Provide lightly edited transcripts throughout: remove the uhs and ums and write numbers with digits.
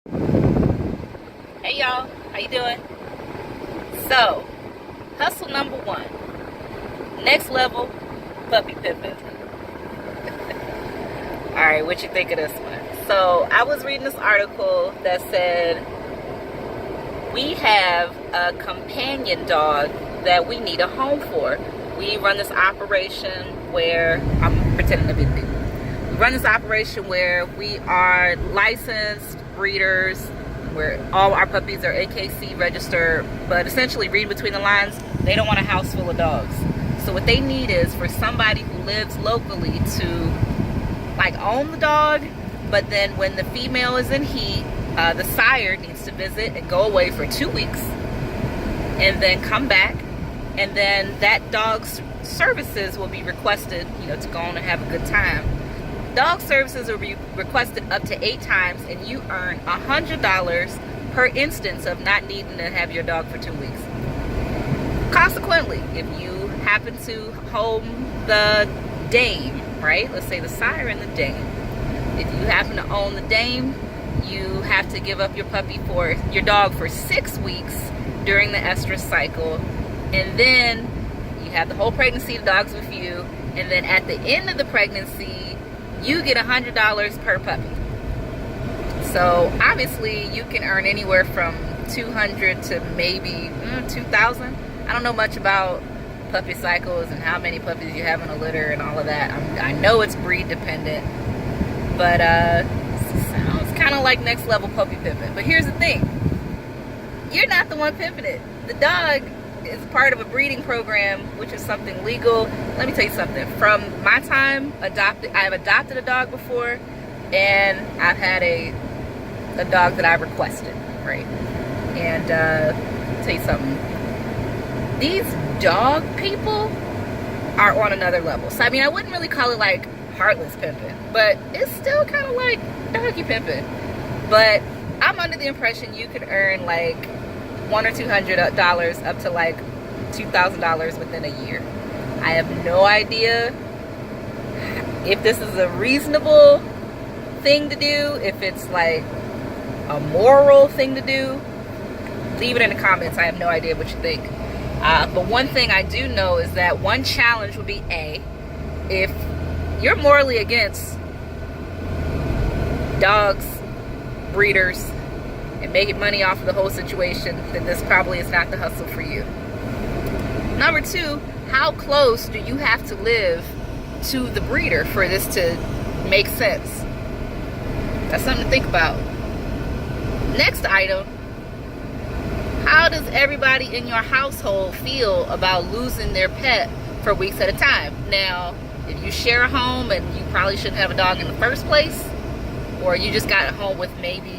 Hey y'all, how you doing? So, hustle number one, next level puppy pimping. Alright, what you think of this one? So, I was reading this article that said we have a companion dog that we need a home for. We run this operation where, I'm pretending to be the people. We run this operation where we are licensed breeders, where all our puppies are AKC registered, but essentially, reading between the lines, they don't want a house full of dogs. So what they need is for somebody who lives locally to like own the dog, but then when the female is in heat, the sire needs to visit and go away for 2 weeks and then come back, and then that dog's services will be requested, to go on and have a good time. Dog services will be requested up to 8 times, and you earn $100 per instance of not needing to have your dog for 2 weeks. Consequently, if you happen to home the dame, right? Let's say the sire and the dame. If you happen to own the dame, you have to give up your your dog for 6 weeks during the estrus cycle, and then you have the whole pregnancy, the dog's with you, and then at the end of the pregnancy, you get $100 per puppy. So obviously you can earn anywhere from $200 to maybe $2,000. I don't know much about puppy cycles and how many puppies you have in a litter and all of that. I know it's breed dependent, but sounds kind of like next level puppy pimping. But here's the thing, you're not the one pimping it. The dog is part of a breeding program, which is something legal. Let me tell you something. From my time, I've adopted a dog before, and I've had a dog that I requested, right? And tell you something. These dog people are on another level. So I mean, I wouldn't really call it like heartless pimping, but it's still kind of like doggy pimping. But I'm under the impression you could earn like $100 or $200 up to like $2,000 within a year. I have no idea if this is a reasonable thing to do, if it's like a moral thing to do. Leave it in the comments. I have no idea what you think. But one thing I do know is that one challenge would be if you're morally against dogs, breeders, and making money off of the whole situation, then this probably is not the hustle for you. Number two, how close do you have to live to the breeder for this to make sense? That's something to think about. Next item, how does everybody in your household feel about losing their pet for weeks at a time? Now, if you share a home and you probably shouldn't have a dog in the first place, or you just got a home with maybe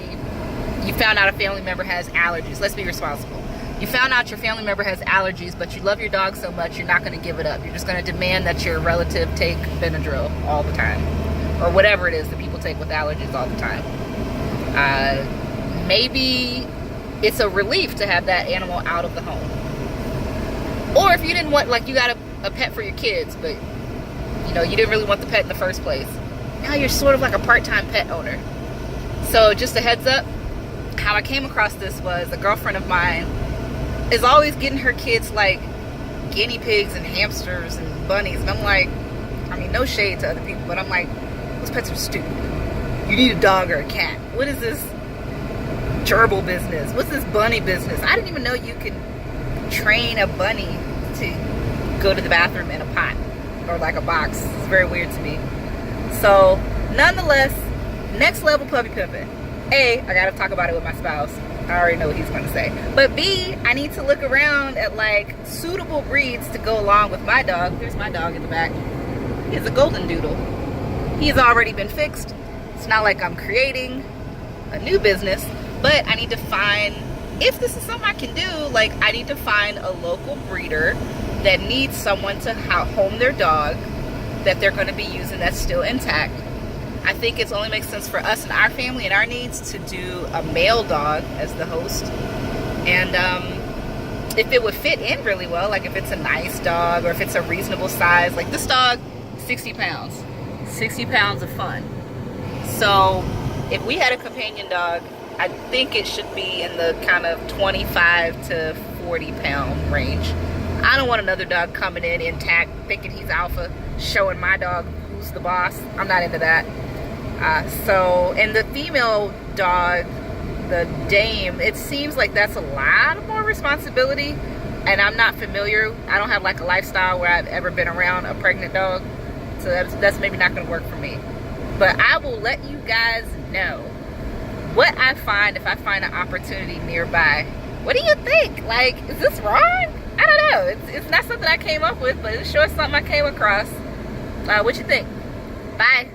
you found out a family member has allergies. Let's be responsible. You found out your family member has allergies, but you love your dog so much, you're not going to give it up. You're just going to demand that your relative take Benadryl all the time, or whatever it is that people take with allergies all the time. Maybe it's a relief to have that animal out of the home. Or if you didn't want, like you got a pet for your kids, but you didn't really want the pet in the first place. Now you're sort of like a part-time pet owner. So just a heads up, how I came across this was a girlfriend of mine is always getting her kids like guinea pigs and hamsters and bunnies, and I'm like, I mean, no shade to other people, but I'm like, those pets are stupid. You need a dog or a cat. What is this gerbil business? What's this bunny business? I didn't even know you could train a bunny to go to the bathroom in a pot or like a box. It's very weird to me. So nonetheless, next level puppy pimping. A, I gotta talk about it with my spouse. I already know what he's gonna say. But B, I need to look around at like suitable breeds to go along with my dog. There's my dog in the back. He's a golden doodle. He's already been fixed. It's not like I'm creating a new business, but I need to find, if this is something I can do, like I need to find a local breeder that needs someone to home their dog that they're gonna be using that's still intact. I think it only makes sense for us and our family and our needs to do a male dog as the host. And if it would fit in really well, like if it's a nice dog or if it's a reasonable size, like this dog, 60 pounds. 60 pounds of fun. So if we had a companion dog I think it should be in the kind of 25 to 40 pound range. I don't want another dog coming in intact, thinking he's alpha, showing my dog who's the boss. I'm not into that. And the female dog, the dame, it seems like that's a lot more responsibility, and I'm not familiar. I don't have like a lifestyle where I've ever been around a pregnant dog, so that's maybe not going to work for me. But I will let you guys know what I find if I find an opportunity nearby. What do you think? Like, is this wrong? I don't know. It's not something I came up with, but it's sure something I came across. What you think? Bye.